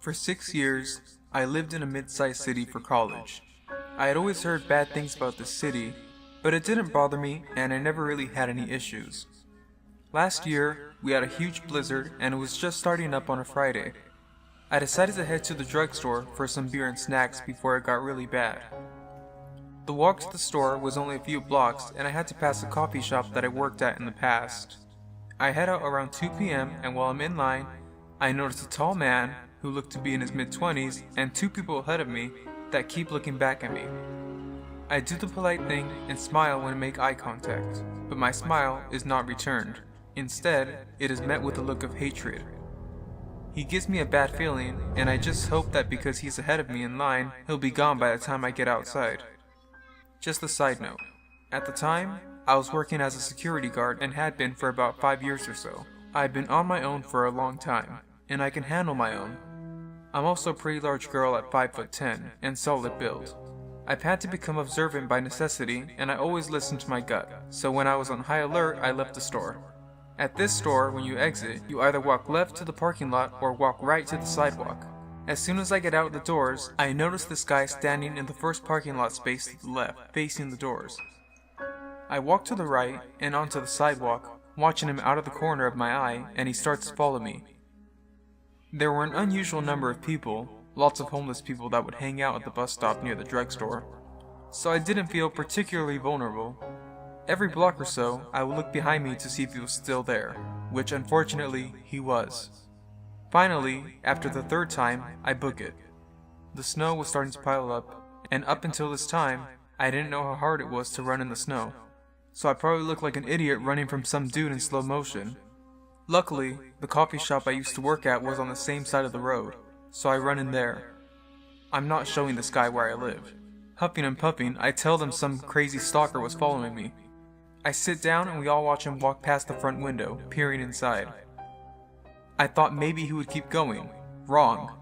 For 6 years, I lived in a mid-sized city for college. I had always heard bad things about this city, but it didn't bother me and I never really had any issues. Last year, we had a huge blizzard and it was just starting up on a Friday. I decided to head to the drugstore for some beer and snacks before it got really bad. The walk to the store was only a few blocks and I had to pass a coffee shop that I worked at in the past. I head out around 2 p.m. and while I'm in line, I notice a tall man who looked to be in his mid-20s and two people ahead of me that keep looking back at me. I do the polite thing and smile when I make eye contact, but my smile is not returned. Instead, it is met with a look of hatred. He gives me a bad feeling, and I just hope that because he's ahead of me in line, he'll be gone by the time I get outside. Just a side note. At the time, I was working as a security guard and had been for about 5 years or so. I've been on my own for a long time, and I can handle my own. I'm also a pretty large girl at 5'10" and solid build. I've had to become observant by necessity, and I always listen to my gut, so when I was on high alert, I left the store. At this store, when you exit, you either walk left to the parking lot or walk right to the sidewalk. As soon as I get out the doors, I notice this guy standing in the first parking lot space to the left, facing the doors. I walk to the right and onto the sidewalk, watching him out of the corner of my eye, and he starts to follow me. There were an unusual number of people, lots of homeless people that would hang out at the bus stop near the drugstore, so I didn't feel particularly vulnerable. Every block or so, I would look behind me to see if he was still there, which unfortunately, he was. Finally, after the third time, I book it. The snow was starting to pile up, and up until this time, I didn't know how hard it was to run in the snow, so I probably looked like an idiot running from some dude in slow motion. Luckily, the coffee shop I used to work at was on the same side of the road, so I run in there. I'm not showing this guy where I live. Huffing and puffing, I tell them some crazy stalker was following me. I sit down and we all watch him walk past the front window, peering inside. I thought maybe he would keep going. Wrong.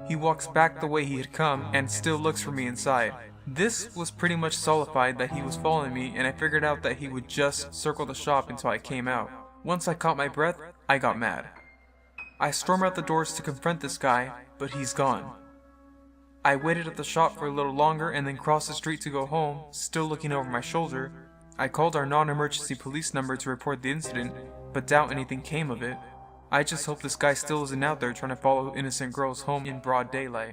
He walks back the way he had come and still looks for me inside. This was pretty much solidified that he was following me, and I figured out that he would just circle the shop until I came out. Once I caught my breath, I got mad. I storm out the doors to confront this guy, but he's gone. I waited at the shop for a little longer and then crossed the street to go home, still looking over my shoulder. I called our non-emergency police number to report the incident, but doubt anything came of it. I just hope this guy still isn't out there trying to follow innocent girls home in broad daylight.